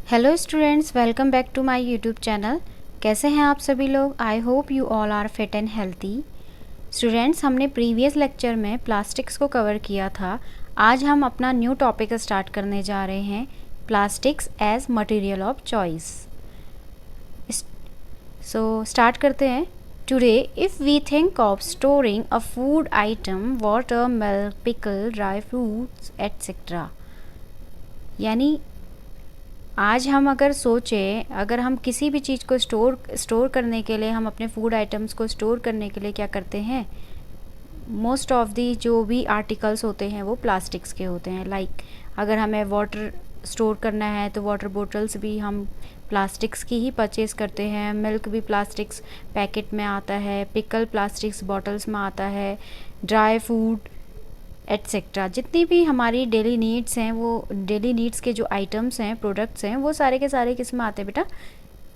Hello students, welcome back to my YouTube channel. कैसे हैं आप सभी लोग? I hope you all are fit and healthy. Students, हमने प्रीवियस लेक्चर में प्लास्टिक्स को कवर किया था। आज हम अपना न्यू टॉपिक स्टार्ट करने जा रहे हैं, plastics as material of choice. So start करते हैं। Today if we think of storing a food item, water, milk, pickle, dry fruits etcetera, यानी आज हम अगर सोचें, अगर हम किसी भी चीज़ को स्टोर करने के लिए, हम अपने फूड आइटम्स को स्टोर करने के लिए क्या करते हैं, मोस्ट ऑफ दी जो भी आर्टिकल्स होते हैं वो प्लास्टिक्स के होते हैं। लाइक अगर हमें वाटर स्टोर करना है तो वाटर बोटल्स भी हम प्लास्टिक्स की ही परचेज़ करते हैं। मिल्क भी प्लास्टिक्स पैकेट में आता है, पिकल प्लास्टिक्स बॉटल्स में आता है, ड्राई फूड एट्सेट्रा। जितनी भी हमारी डेली नीड्स हैं, वो डेली नीड्स के जो आइटम्स हैं, प्रोडक्ट्स हैं, वो सारे के सारे किस में आते हैं बेटा?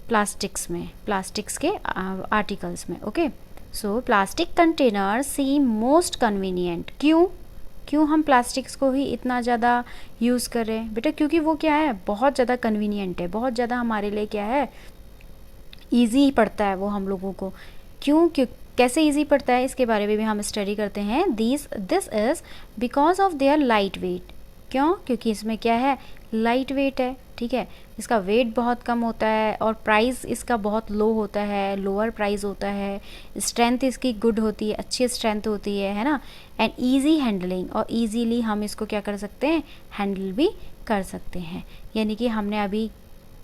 प्लास्टिक्स में, प्लास्टिक्स के आर्टिकल्स में। ओके, सो प्लास्टिक कंटेनर सीम मोस्ट कन्वीनियंट। क्यों हम प्लास्टिक्स को ही इतना ज़्यादा यूज़ कर रहे हैं बेटा? क्योंकि वो क्या है, बहुत ज़्यादा कन्वीनियंट है, बहुत ज़्यादा हमारे लिए क्या है, ईजी पड़ता है वो हम लोगों को। क्यों कैसे इजी पड़ता है, इसके बारे में भी हम स्टडी करते हैं। This is because of their light weight. क्यों? क्योंकि इसमें क्या है, लाइट वेट है। ठीक है, इसका वेट बहुत कम होता है और प्राइस इसका बहुत लो होता है, लोअर प्राइस होता है। स्ट्रेंथ इसकी गुड होती है, अच्छी स्ट्रेंथ होती है ना। एंड ईजी हैंडलिंग, और ईजीली हम इसको क्या कर सकते हैं, हैंडल भी कर सकते हैं। यानी कि हमने अभी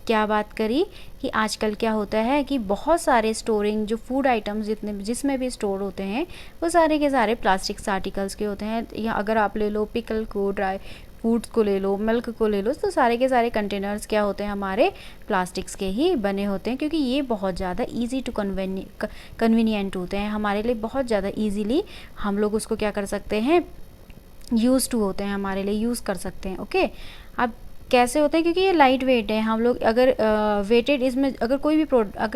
क्या बात करी कि आजकल क्या होता है कि बहुत सारे स्टोरिंग जो फूड आइटम्स जिसमें भी स्टोर होते हैं वो सारे के सारे प्लास्टिक्स आर्टिकल्स के होते हैं। या अगर आप ले लो पिकल को, ड्राई फ्रूट्स को ले लो, मिल्क को ले लो, तो सारे के सारे कंटेनर्स क्या होते हैं, हमारे प्लास्टिक्स के ही बने होते हैं। क्योंकि ये बहुत ज़्यादा ईजी टू कन्वीनियंट होते हैं हमारे लिए, बहुत ज़्यादा ईजीली हम लोग उसको क्या कर सकते हैं, यूज़ टू होते हैं, हमारे लिए यूज़ कर सकते हैं। ओके, अब कैसे होता है, क्योंकि ये लाइट वेट है। हम लोग अगर वेटेड इसमें अगर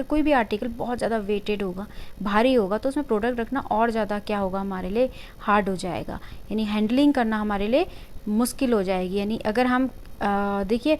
कोई भी आर्टिकल बहुत ज़्यादा वेटेड होगा, भारी होगा, तो उसमें प्रोडक्ट रखना और ज़्यादा क्या होगा, हमारे लिए हार्ड हो जाएगा। यानी हैंडलिंग करना हमारे लिए मुश्किल हो जाएगी। यानी अगर हम देखिए,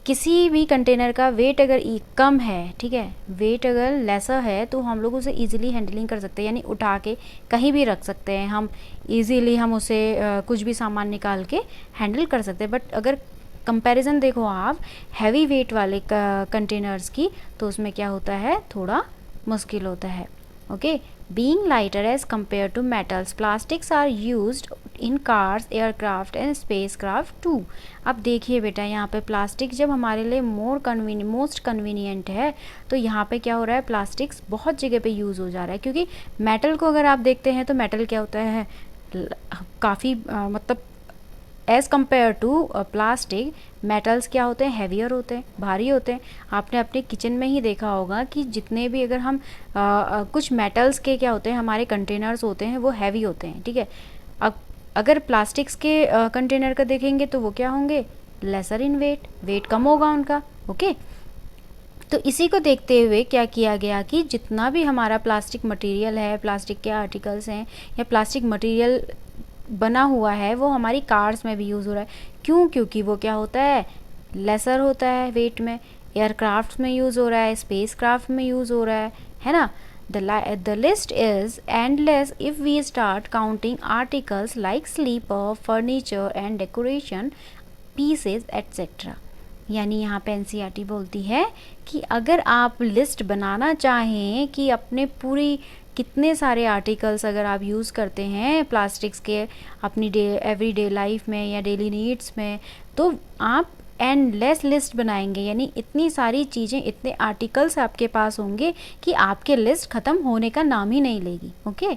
किसी भी कंटेनर का वेट अगर कम है, ठीक है, वेट अगर लेसर है, तो हम लोग उसे इजीली हैंडलिंग कर सकते हैं। यानी उठा के कहीं भी रख सकते हैं हम, इजीली हम उसे कुछ भी सामान निकाल के हैंडल कर सकते हैं। बट अगर कंपैरिजन देखो आप हैवी वेट वाले कंटेनर्स की, तो उसमें क्या होता है, थोड़ा मुश्किल होता है। Okay, being lighter as compared to metals, plastics are used in cars, aircraft and spacecraft too। अब देखिए बेटा, यहाँ पे प्लास्टिक जब हमारे लिए मोस्ट कन्वीनियंट है, तो यहाँ पे क्या हो रहा है, प्लास्टिक्स बहुत जगह पे यूज़ हो जा रहा है। क्योंकि मेटल को अगर आप देखते हैं तो मेटल क्या होता है, काफ़ी मतलब as compare to plastic, metals क्या होते हैं, हैवियर होते हैं, भारी होते हैं। आपने अपने किचन में ही देखा होगा कि जितने भी अगर हम कुछ मेटल्स के क्या होते हैं, हमारे कंटेनर्स होते हैं, वो हैवी होते हैं। ठीक है, अब अगर प्लास्टिक्स के कंटेनर का देखेंगे तो वो क्या होंगे, लेसर इन वेट कम होगा उनका। ओके, तो इसी को देखते हुए क्या किया गया कि जितना भी हमारा प्लास्टिक मटेरियल है, प्लास्टिक के आर्टिकल्स हैं या प्लास्टिक मटेरियल बना हुआ है, वो हमारी कार्स में भी यूज़ हो रहा है। क्यों? क्योंकि वो क्या होता है, लेसर होता है वेट में। एयरक्राफ्ट में यूज़ हो रहा है, स्पेस क्राफ्ट में यूज़ हो रहा है ना। The list is endless if we start counting articles like slipper, furniture and decoration pieces etcetera. यानी यहाँ पे एनसीईआरटी बोलती है कि अगर आप लिस्ट बनाना चाहें कि अपने पूरी कितने सारे आर्टिकल्स अगर आप यूज़ करते हैं प्लास्टिक्स के अपनी एवरीडे लाइफ में या डेली नीड्स में, तो आप एंडलेस लिस्ट बनाएंगे। यानी इतनी सारी चीज़ें, इतने आर्टिकल्स आपके पास होंगे कि आपके लिस्ट ख़त्म होने का नाम ही नहीं लेगी। ओके,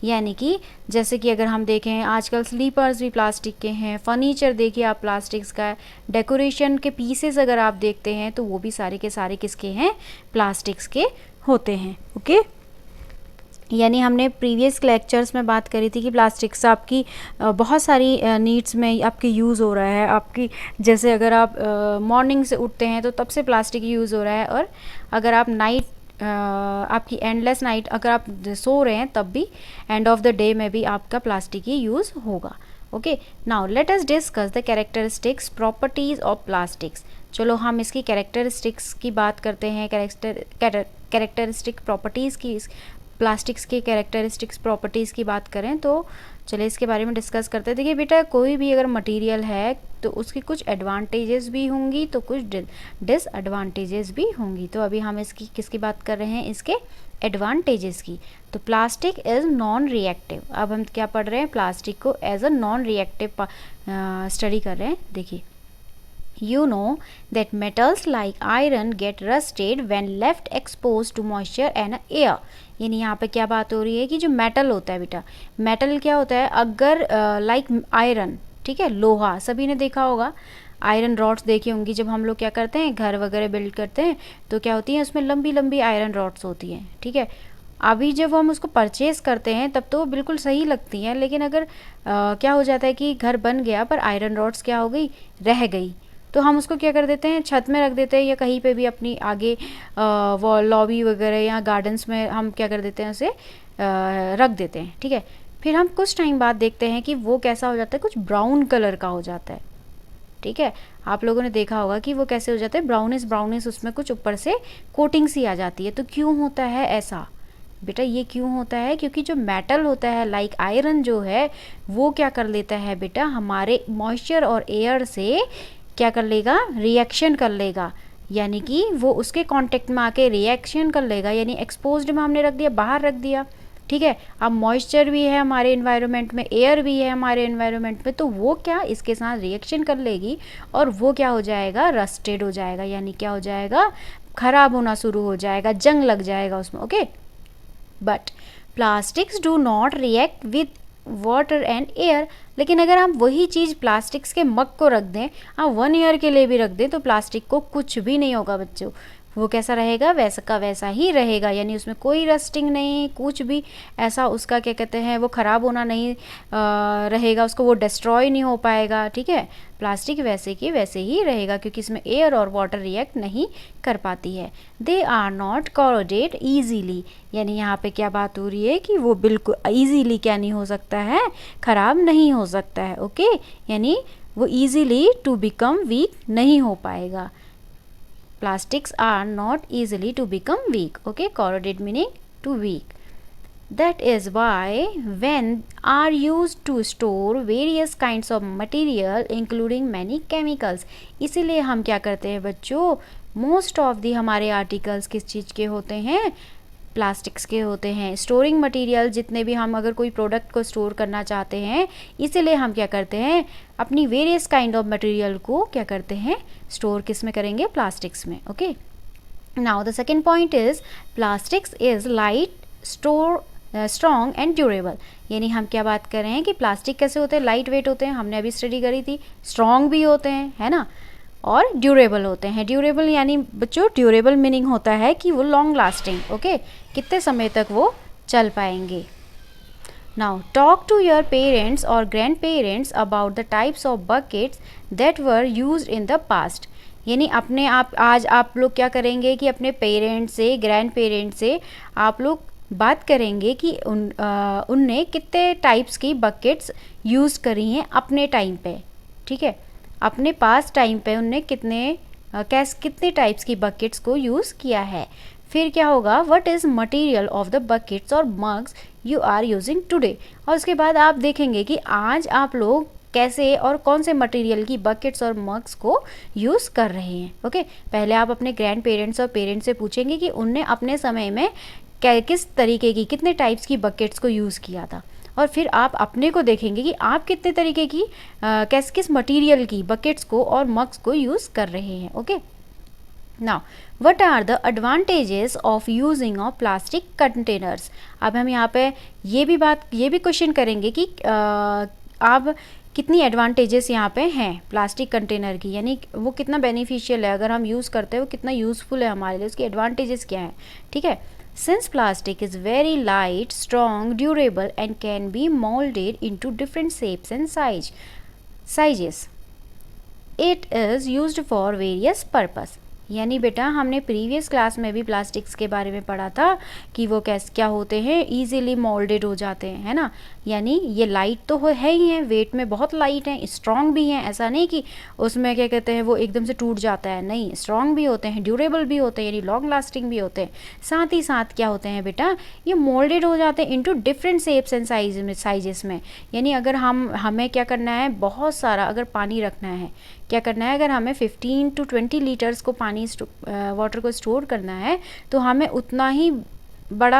यानी कि जैसे कि अगर हम देखें, आजकल स्लीपर्स भी प्लास्टिक के हैं, फर्नीचर देखिए आप प्लास्टिक्स का है, डेकोरेशन के पीसेस अगर आप देखते हैं तो वो भी सारे के सारे किसके हैं, प्लास्टिक्स के होते हैं। ओके, यानी हमने प्रीवियस लेक्चर्स में बात करी थी कि प्लास्टिक्स आपकी बहुत सारी नीड्स में आपकी यूज़ हो रहा है। आपकी जैसे अगर आप मॉर्निंग से उठते हैं तो तब से प्लास्टिक यूज़ हो रहा है, और अगर आप आपकी एंडलेस नाइट अगर आप सो रहे हैं तब भी एंड ऑफ द डे में भी आपका प्लास्टिक ही यूज़ होगा। Okay, now let us discuss the characteristics properties of plastics. चलो हम इसकी कैरेक्टरिस्टिक्स की बात करते हैं, कैरेक्टरिस्टिक प्रॉपर्टीज़ की, प्लास्टिक्स की कैरेक्टरिस्टिक्स प्रॉपर्टीज़ की बात करें तो चलिए इसके बारे में डिस्कस करते हैं। देखिए बेटा, कोई भी अगर मटेरियल है तो उसकी कुछ एडवांटेजेस भी होंगी तो कुछ डिसएडवांटेजेस भी होंगी। तो अभी हम इसकी किसकी बात कर रहे हैं, इसके एडवांटेजेस की। तो प्लास्टिक इज़ नॉन रिएक्टिव। अब हम क्या पढ़ रहे हैं, प्लास्टिक को as a non reactive study कर रहे हैं। देखिए, you know that metals like iron get rusted when left exposed to moisture and air। यानी यहाँ पे क्या बात हो रही है कि जो मेटल होता है बेटा, मेटल क्या होता है, अगर लाइक आयरन, ठीक है, लोहा, सभी ने देखा होगा, आयरन रॉड्स देखी होंगी। जब हम लोग क्या करते हैं, घर वगैरह बिल्ड करते हैं तो क्या होती है, उसमें लंबी लंबी आयरन रॉड्स होती हैं, ठीक है। अभी जब हम उसको परचेज़ करते हैं तब तो बिल्कुल सही लगती हैं, लेकिन अगर क्या हो जाता है कि घर बन गया पर आयरन रॉड्स क्या हो गई, रह गई, तो हम उसको क्या कर देते हैं, छत में रख देते हैं या कहीं पे भी अपनी आगे वो लॉबी वगैरह या गार्डन्स में हम क्या कर देते हैं, उसे रख देते हैं, ठीक है। फिर हम कुछ टाइम बाद देखते हैं कि वो कैसा हो जाता है, कुछ ब्राउन कलर का हो जाता है, ठीक है। आप लोगों ने देखा होगा कि वो कैसे हो जाता है, ब्राउनिश ब्राउनिश, उसमें कुछ ऊपर से कोटिंग सी आ जाती है। तो क्यों होता है ऐसा बेटा, ये क्यों होता है, क्योंकि जो मेटल होता है लाइक आयरन जो है वो क्या कर लेता है बेटा, हमारे मॉइस्चर और एयर से क्या कर लेगा, रिएक्शन कर लेगा, यानी कि वो उसके कांटेक्ट में आके रिएक्शन कर लेगा, यानी एक्सपोज्ड में हमने रख दिया, बाहर रख दिया, ठीक है। अब मॉइस्चर भी है हमारे एनवायरनमेंट में, एयर भी है हमारे एनवायरनमेंट में, तो वो क्या इसके साथ रिएक्शन कर लेगी और वो क्या हो जाएगा, रस्टेड हो जाएगा, यानी क्या हो जाएगा, खराब होना शुरू हो जाएगा, जंग लग जाएगा उसमें, okay. But plastics do not react with water and air. लेकिन अगर हम वही चीज़ प्लास्टिक्स के मग को रख दें, आप 1 ईयर के लिए भी रख दें, तो प्लास्टिक को कुछ भी नहीं होगा बच्चों, वो कैसा रहेगा, वैसा का वैसा ही रहेगा, यानी उसमें कोई रस्टिंग नहीं, कुछ भी ऐसा उसका क्या कहते हैं, वो ख़राब होना नहीं रहेगा, उसको वो डिस्ट्रॉय नहीं हो पाएगा, ठीक है। प्लास्टिक वैसे की वैसे ही रहेगा क्योंकि इसमें एयर और वाटर रिएक्ट नहीं कर पाती है। दे आर नॉट कॉरोडेड ईजीली, यानी यहाँ पे क्या बात हो रही है कि वो बिल्कुल ईजीली क्या नहीं हो सकता है, ख़राब नहीं हो सकता है, ओके। यानी वो ईजीली टू बिकम वीक नहीं हो पाएगा। Plastics are not easily to become weak, okay, corroded meaning to weak. That is why when are used to store various kinds of material including many chemicals, इसीलिए हम क्या करते हैं बच्चों, most of the हमारे आर्टिकल्स किस चीज़ के होते हैं, प्लास्टिक्स के होते हैं। स्टोरिंग मटेरियल जितने भी हम अगर कोई प्रोडक्ट को स्टोर करना चाहते हैं, इसीलिए हम क्या करते हैं, अपनी वेरियस काइंड ऑफ मटेरियल को क्या करते हैं, स्टोर किस में करेंगे, प्लास्टिक्स में, okay. Now the second point is plastics is light, strong and durable. यानी हम क्या बात कर रहे हैं कि प्लास्टिक कैसे होते हैं, लाइट वेट होते हैं, हमने अभी स्टडी करी थी, स्ट्रॉन्ग भी होते हैं, है ना, और ड्यूरेबल होते हैं। ड्यूरेबल यानी बच्चों, ड्यूरेबल मीनिंग होता है कि वो लॉन्ग लास्टिंग, ओके, कितने समय तक वो चल पाएंगे। Now talk to your parents और grandparents about the types of buckets that were used in the past. यानी अपने आप आज आप लोग क्या करेंगे कि अपने पेरेंट्स से, ग्रैंड पेरेंट्स से आप लोग बात करेंगे कि उनने कितने टाइप्स की बकेट्स यूज़ करी हैं अपने टाइम पे, ठीक है, अपने पास टाइम पे उनने कितने टाइप्स की बकेट्स को यूज़ किया है। फिर क्या होगा, what is material of the buckets और mugs you are using today. और उसके बाद आप देखेंगे कि आज आप लोग कैसे और कौन से मटेरियल की बकेट्स और मग्स को यूज़ कर रहे हैं, ओके। पहले आप अपने ग्रैंड पेरेंट्स और पेरेंट्स से पूछेंगे कि उनने अपने समय में किस तरीके की, कितने टाइप्स की बकेट्स को यूज़ किया था, और फिर आप अपने को देखेंगे कि आप कितने तरीके की किस मटेरियल की बकेट्स को और मग्स को यूज़ कर रहे हैं, okay. Now what are the advantages of using of plastic containers. अब हम यहाँ पे ये भी क्वेश्चन करेंगे कि आप कितनी एडवांटेजेस यहाँ पे हैं प्लास्टिक कंटेनर की, यानी वो कितना बेनिफिशियल है, अगर हम यूज़ करते हैं वो कितना यूज़फुल है हमारे लिए, उसकी एडवांटेजेस क्या है, ठीक है। Since plastic is very light, strong, durable and can be molded into different shapes and sizes, it is used for various purpose. यानी बेटा हमने प्रीवियस क्लास में भी प्लास्टिक्स के बारे में पढ़ा था कि वो क्या होते हैं, इजीली मोल्डेड हो जाते हैं, है ना। यानी ये लाइट तो है ही हैं, वेट में बहुत लाइट हैं, स्ट्रॉन्ग भी हैं, ऐसा नहीं कि उसमें क्या कहते हैं वो एकदम से टूट जाता है, नहीं, स्ट्रॉन्ग भी होते हैं, ड्यूरेबल भी होते हैं, यानी लॉन्ग लास्टिंग भी होते हैं। साथ ही साथ क्या होते हैं बेटा, ये मोल्डेड हो जाते हैं into different shapes and sizes में। यानी अगर हमें क्या करना है, बहुत सारा अगर पानी रखना है, क्या करना है, अगर हमें 15 to 20 लीटर्स को पानी वाटर को स्टोर करना है तो हमें उतना ही बड़ा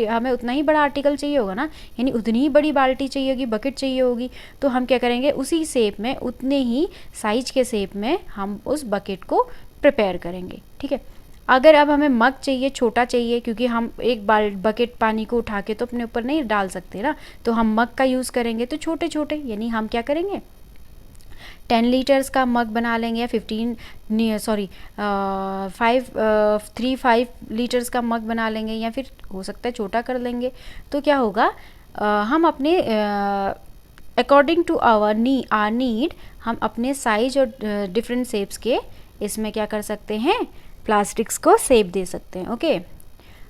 हमें उतना ही बड़ा आर्टिकल चाहिए होगा ना, यानी उतनी ही बड़ी बाल्टी चाहिए होगी, बकेट चाहिए होगी। तो हम क्या करेंगे, उसी शेप में, उतने ही साइज के शेप में हम उस बकेट को प्रिपेयर करेंगे, ठीक है। अगर अब हमें मग चाहिए, छोटा चाहिए, क्योंकि हम एक बकेट पानी को उठा के तो अपने ऊपर नहीं डाल सकते ना, तो हम मग का यूज़ करेंगे, तो छोटे छोटे, यानी हम क्या करेंगे 10 लीटर्स का मग बना लेंगे, या 5 लीटर्स का मग बना लेंगे, या फिर हो सकता है छोटा कर लेंगे। तो क्या होगा, हम अपने अकॉर्डिंग टू आवर नीड हम अपने साइज और डिफरेंट शेप्स के इसमें क्या कर सकते हैं, प्लास्टिक्स को शेप दे सकते हैं। Okay,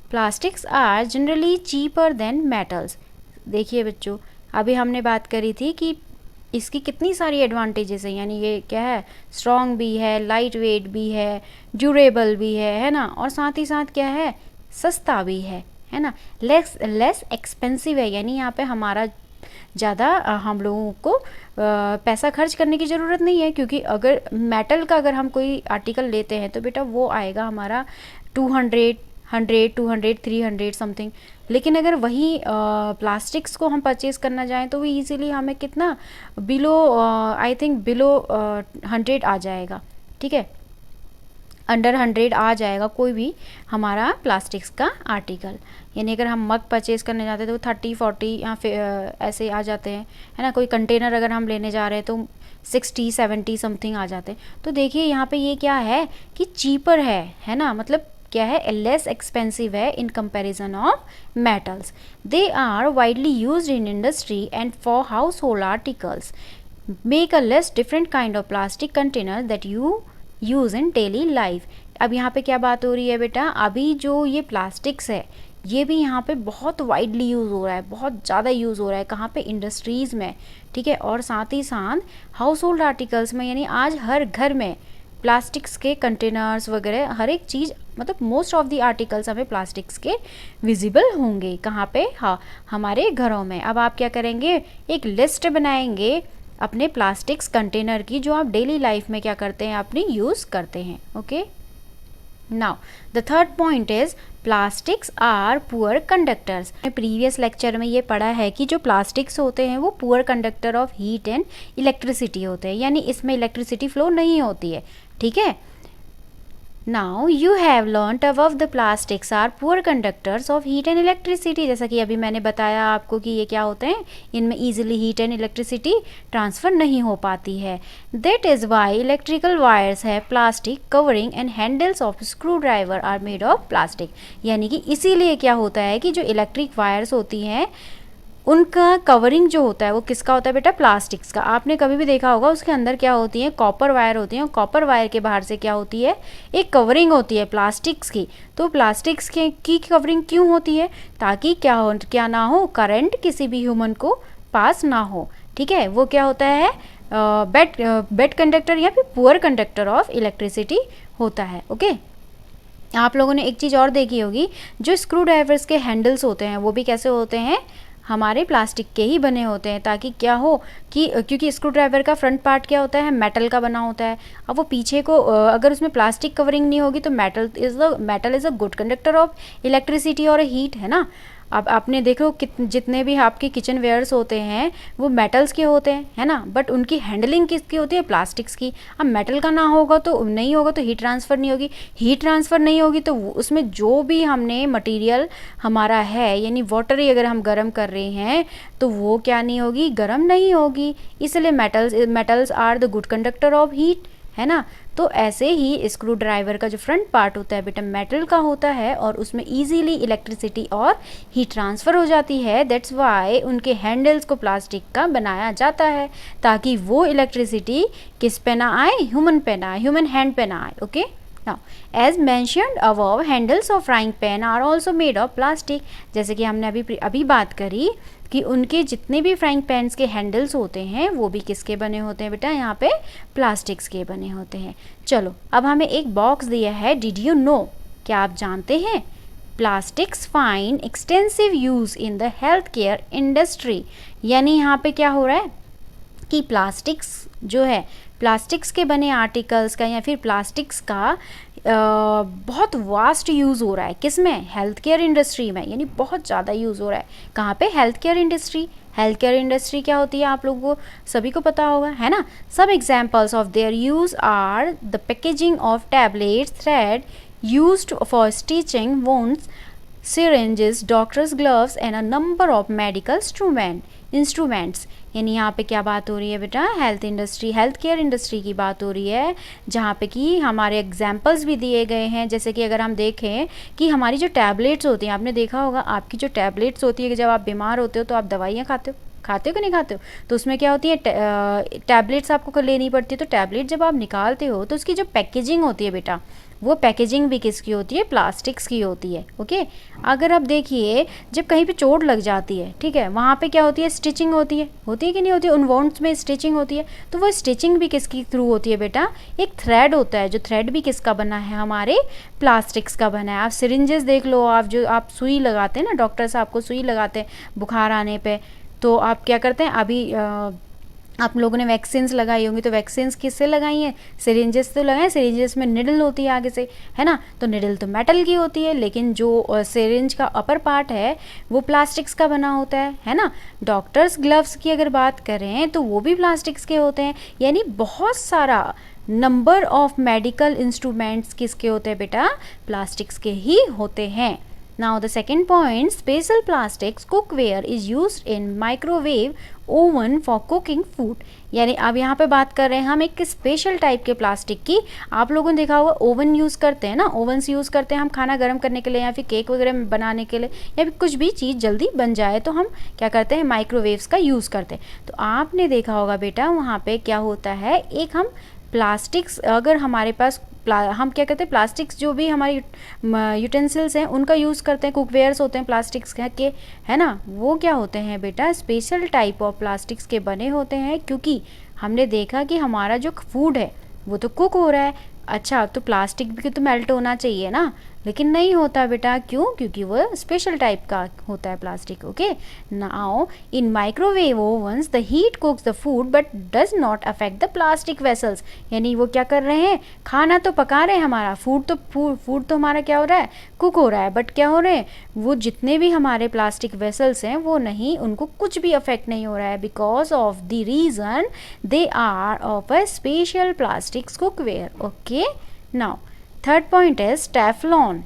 plastics are generally cheaper than metals. देखिए बच्चों, अभी हमने बात करी थी कि इसकी कितनी सारी एडवांटेजेस हैं, यानी ये क्या है, स्ट्रॉन्ग भी है, लाइट वेट भी है, ड्यूरेबल भी है ना, और साथ ही साथ क्या है, सस्ता भी है ना, लेस एक्सपेंसिव है, यानी यहाँ पे हमारा ज़्यादा हम लोगों को पैसा खर्च करने की ज़रूरत नहीं है, क्योंकि अगर मेटल का अगर हम कोई आर्टिकल लेते हैं तो बेटा वो आएगा हमारा 100, 200, 300 समथिंग। लेकिन अगर वही प्लास्टिक्स को हम परचेज़ करना चाहें तो वो इजीली हमें कितना बिलो आई थिंक बिलो 100 आ जाएगा, ठीक है, अंडर 100 आ जाएगा कोई भी हमारा प्लास्टिक्स का आर्टिकल। यानी अगर हम मग परचेज़ करने जाते हैं तो 30-40 या फिर ऐसे आ जाते हैं, है ना। कोई कंटेनर अगर हम लेने जा रहे हैं तो 60-70 समथिंग आ जाते हैं। तो देखिए यहाँ पे ये क्या है कि चीपर है ना, मतलब क्या है, लेस एक्सपेंसिव है in comparison of metals. They are widely used in industry and for household articles, make a less different kind of plastic container that you use in daily life. अब यहाँ पे क्या बात हो रही है बेटा, अभी जो ये प्लास्टिक्स है ये भी यहाँ पे बहुत वाइडली यूज़ हो रहा है, बहुत ज़्यादा यूज़ हो रहा है, कहाँ पे, इंडस्ट्रीज़ में, ठीक है, और साथ ही साथ हाउस होल्ड आर्टिकल्स में, यानी आज हर घर में प्लास्टिक्स के कंटेनर्स वगैरह हर एक चीज़, मतलब मोस्ट ऑफ द आर्टिकल्स हमें प्लास्टिक्स के विजिबल होंगे, कहाँ पे, हाँ, हमारे घरों में। अब आप क्या करेंगे, एक लिस्ट बनाएंगे अपने प्लास्टिक्स कंटेनर की जो आप डेली लाइफ में क्या करते हैं, अपनी यूज़ करते हैं। Okay, now the third point is plastics are poor conductors. Previous lecture में ये पढ़ा है कि जो प्लास्टिक्स होते हैं वो poor conductor of heat and electricity होते हैं, यानी इसमें इलेक्ट्रिसिटी फ्लो नहीं होती है, ठीक है। Now you have learnt above the plastics are poor conductors of heat and electricity। जैसा कि अभी मैंने बताया आपको कि ये क्या होते हैं, इनमें easily heat and electricity transfer नहीं हो पाती है। That is why electrical wires have plastic covering and handles of screwdriver are made of plastic। यानी कि इसीलिए क्या होता है कि जो इलेक्ट्रिक वायर्स होती हैं उनका कवरिंग जो होता है वो किसका होता है बेटा, प्लास्टिक्स का। आपने कभी भी देखा होगा उसके अंदर क्या होती है, कॉपर वायर होती है, और कॉपर वायर के बाहर से क्या होती है, एक कवरिंग होती है प्लास्टिक्स की। तो प्लास्टिक्स की कवरिंग क्यों होती है, ताकि क्या ना हो, करंट किसी भी ह्यूमन को पास ना हो, ठीक है। वो क्या होता है, बेड कंडक्टर या फिर पुअर कंडक्टर ऑफ इलेक्ट्रिसिटी होता है। ओके, आप लोगों ने एक चीज़ और देखी होगी, जो स्क्रू ड्राइवर्स के हैंडल्स होते हैं वो भी कैसे होते हैं, हमारे प्लास्टिक के ही बने होते हैं, ताकि क्या हो कि क्योंकि स्क्रू ड्राइवर का फ्रंट पार्ट क्या होता है, मेटल का बना होता है। अब वो पीछे को अगर उसमें प्लास्टिक कवरिंग नहीं होगी तो metal is a good conductor of electricity और हीट, है ना। अब आपने देखो जितने भी आपके किचन वेयर्स होते हैं वो मेटल्स के होते हैं, है ना, बट उनकी हैंडलिंग किसकी होती है, प्लास्टिक्स की। अब मेटल का ना होगा तो नहीं होगा, तो हीट ट्रांसफ़र नहीं होगी, हीट ट्रांसफ़र नहीं होगी तो उसमें जो भी हमने मटेरियल हमारा है, यानी वाटर ही अगर हम गर्म कर रहे हैं तो वो क्या नहीं होगी, गर्म नहीं होगी। इसलिए metals are the good conductor of heat, है ना। तो ऐसे ही स्क्रू ड्राइवर का जो फ्रंट पार्ट होता है बेटा मेटल का होता है, और उसमें इजीली इलेक्ट्रिसिटी और हीट ट्रांसफ़र हो जाती है। दैट्स वाई उनके हैंडल्स को प्लास्टिक का बनाया जाता है, ताकि वो इलेक्ट्रिसिटी किस पे ना आए, ह्यूमन पे ना आए, ह्यूमन हैंड पे ना आए। Okay, now as mentioned above handles of frying pan are also made of plastic, जैसे कि हमने अभी बात करी कि उनके जितने भी फ्राइंग पैन्स के हैंडल्स होते हैं वो भी किसके बने होते हैं बेटा, यहाँ पे प्लास्टिक्स के बने होते हैं। चलो अब हमें एक बॉक्स दिया है, डिड यू नो, क्या आप जानते हैं plastics find extensive use in the health care industry, यानी यहाँ पे क्या हो रहा है कि प्लास्टिक्स जो है, प्लास्टिक्स के बने आर्टिकल्स का या फिर प्लास्टिक्स का बहुत वास्ट यूज़ हो रहा है, किस में, हेल्थ केयर इंडस्ट्री में, यानी बहुत ज़्यादा यूज़ हो रहा है। कहाँ पे, health care industry. Health care industry क्या होती है आप लोगों को सभी को पता होगा, है ना। सब examples of their use are the packaging of tablets, thread used for stitching wounds, syringes, doctor's gloves and a number of medical instruments। यानी यहाँ पे क्या बात हो रही है बेटा, health industry, health care industry की बात हो रही है, जहाँ पे कि हमारे एग्जाम्पल्स भी दिए गए हैं। जैसे कि अगर हम देखें कि हमारी जो टैबलेट्स होती हैं, आपने देखा होगा आपकी जो टैबलेट्स होती है कि जब आप बीमार होते हो तो आप दवाइयाँ खाते हो कि नहीं खाते हो, तो उसमें क्या होती है, टैबलेट्स आपको लेनी पड़ती है। तो टैबलेट जब आप निकालते हो तो उसकी जो पैकेजिंग होती है बेटा, वो पैकेजिंग भी किसकी होती है, प्लास्टिक्स की होती है। ओके, अगर आप देखिए जब कहीं पे चोट लग जाती है, ठीक है, वहाँ पे क्या होती है, स्टिचिंग होती है कि नहीं होती है, उन वॉन्ट्स में स्टिचिंग होती है। तो वो स्टिचिंग भी किसकी थ्रू होती है बेटा, एक थ्रेड होता है, जो थ्रेड भी किसका बना है, हमारे प्लास्टिक्स का बना है। आप सिरिंजेस देख लो, आप जो आप सुई लगाते हैं ना, डॉक्टर साहब को सुई लगाते हैं बुखार आने पर, तो आप क्या करते हैं, अभी आप लोगों ने वैक्सीन्स लगाई होंगी, तो वैक्सीन्स किससे लगाई हैं, सिरिंजेस तो लगाए, सिरिंजेस में निडल होती है आगे से, है ना, तो निडल तो मेटल की होती है, लेकिन जो सिरिंज का अपर पार्ट है वो प्लास्टिक्स का बना होता है ना। डॉक्टर्स ग्लव्स की अगर बात करें तो वो भी प्लास्टिक्स के होते हैं, यानी बहुत सारा नंबर ऑफ मेडिकल इंस्ट्रूमेंट्स किसके होते हैं बेटा, प्लास्टिक्स के ही होते हैं। Now the second point, special plastics cookware is used in microwave oven for cooking food। यानी अब यहाँ पे बात कर रहे हैं हम एक स्पेशल टाइप के प्लास्टिक की। आप लोगों ने देखा होगा ओवन यूज़ करते हैं ना, ओवन्स यूज़ करते हैं हम खाना गर्म करने के लिए या फिर केक वगैरह बनाने के लिए, या फिर कुछ भी चीज़ जल्दी बन जाए तो हम क्या करते हैं, माइक्रोवेव्स का यूज़ करते हैं। तो आपने देखा होगा बेटा वहाँ पे क्या होता है, एक हम प्लास्टिक्स, अगर हमारे पास हम क्या कहते हैं, प्लास्टिक्स जो भी हमारी यूटेंसिल्स हैं उनका यूज़ करते हैं, कुकवेयर्स होते हैं प्लास्टिक्स के, है ना, वो क्या होते हैं बेटा, स्पेशल टाइप ऑफ प्लास्टिक्स के बने होते हैं। क्योंकि हमने देखा कि हमारा जो फूड है वो तो कुक हो रहा है, अच्छा तो प्लास्टिक भी तो मेल्ट होना चाहिए ना, लेकिन नहीं होता बेटा, क्यों, क्योंकि वो स्पेशल टाइप का होता है plastic. Okay, now in microwave ओवन्स the heat कुक्स the food but does not affect the plastic vessels. यानी वो क्या कर रहे हैं, खाना तो पका रहे हैं, हमारा फूड तो हमारा क्या हो रहा है, कुक हो रहा है, बट क्या हो रहे हैं, वो जितने भी हमारे प्लास्टिक वेसल्स हैं वो नहीं, उनको कुछ भी अफेक्ट नहीं हो रहा है, because of the reason they are of a special plastics cookware. Okay, now third point is Teflon.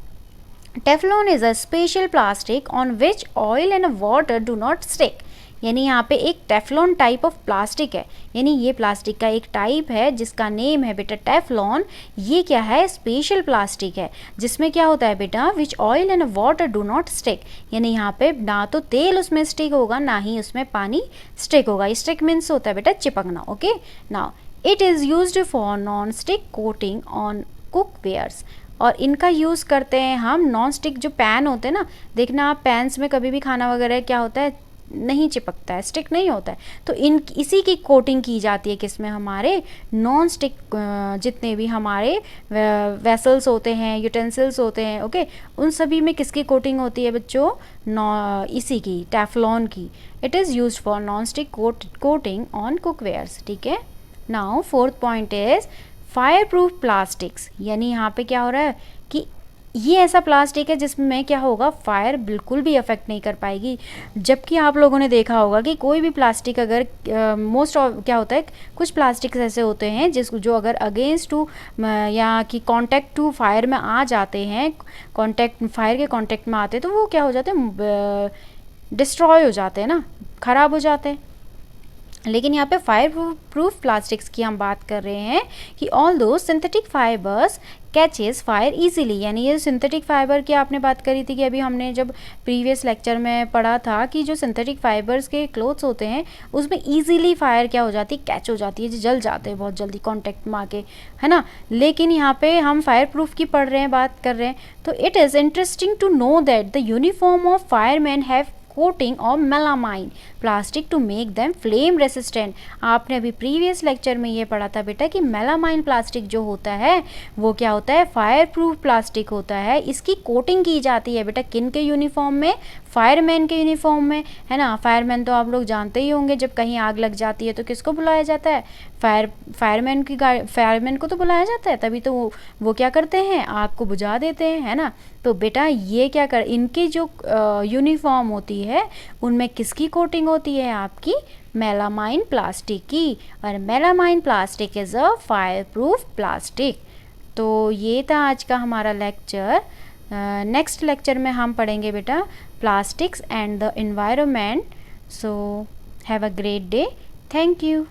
Teflon is a special plastic on which oil and water do not stick। यानी यहाँ पे एक Teflon type of plastic है, यानी ये plastic का एक type है जिसका नेम है बेटा टेफ्लॉन। ये क्या है, स्पेशल प्लास्टिक है जिसमें क्या होता है बेटा, विच oil and water do not stick. यानी यहाँ पे ना तो तेल उसमें स्टिक होगा ना ही उसमें पानी स्टिक होगा। स्टिक मीन्स होता है बेटा चिपकना। Okay, now it is used for non stick coating on cookwares. और इनका यूज़ करते हैं हम नॉन स्टिक जो पैन होते हैं ना, देखना आप पैन्स में कभी भी खाना वगैरह क्या होता है, नहीं चिपकता है, स्टिक नहीं होता है, तो इसी की कोटिंग की जाती है किसमें, हमारे नॉन स्टिक जितने भी हमारे वेसल्स होते हैं, यूटेंसिल्स होते हैं, ओके, उन सभी में किसकी कोटिंग होती है बच्चों, इसी की, टेफ्लॉन की। It is used for non stick coating on cookwares. ठीक है, now fourth point is fire proof plastics. यानी यहाँ पे क्या हो रहा है कि ये ऐसा प्लास्टिक है जिसमें क्या होगा, फायर बिल्कुल भी अफेक्ट नहीं कर पाएगी। जबकि आप लोगों ने देखा होगा कि कोई भी प्लास्टिक अगर मोस्ट ऑफ क्या होता है, कुछ प्लास्टिक्स ऐसे होते हैं जो अगर अगेंस्ट टू या कि कांटेक्ट टू फायर में आ जाते हैं, फायर के कांटेक्ट में आते हैं, तो वो क्या हो जाते हैं, डिस्ट्रॉय हो जाते हैं ना, ख़राब हो जाते हैं। लेकिन यहाँ पे फायर प्रूफ प्लास्टिक्स की हम बात कर रहे हैं कि ऑल दो synthetic fibres catches fire easily, यानी ये सिंथेटिक फाइबर की आपने बात करी थी कि अभी हमने जब प्रीवियस लेक्चर में पढ़ा था कि जो सिंथेटिक फाइबर्स के क्लोथ्स होते हैं उसमें इजीली फायर क्या हो जाती है, कैच हो जाती है, जल जाते हैं बहुत जल्दी कॉन्टेक्ट में आके, है ना। लेकिन यहाँ पे हम फायर प्रूफ की पढ़ रहे हैं, बात कर रहे हैं, तो it is interesting to know that the uniform of fireman have coating और melamine plastic to make them flame resistant. आपने अभी प्रीवियस लेक्चर में ये पढ़ा था बेटा कि मेलामाइन प्लास्टिक जो होता है वो क्या होता है, फायर प्रूफ प्लास्टिक होता है। इसकी कोटिंग की जाती है बेटा किन के यूनिफॉर्म में, फायरमैन के यूनिफॉर्म में, है ना। फायरमैन तो आप लोग जानते ही होंगे, जब कहीं आग लग जाती है तो किसको बुलाया जाता है, फायरमैन को तो बुलाया जाता है, तभी तो वो क्या करते हैं, आग को बुझा देते हैं, है ना। तो बेटा ये क्या कर, इनकी जो यूनिफॉर्म होती है उनमें किसकी कोटिंग होती है, आपकी मेलामाइन प्लास्टिक की, और melamine plastic is a fire proof plastic. तो ये था आज का हमारा लेक्चर। नेक्स्ट लेक्चर में हम पढ़ेंगे बेटा plastics and the environment. So have a great day, thank you.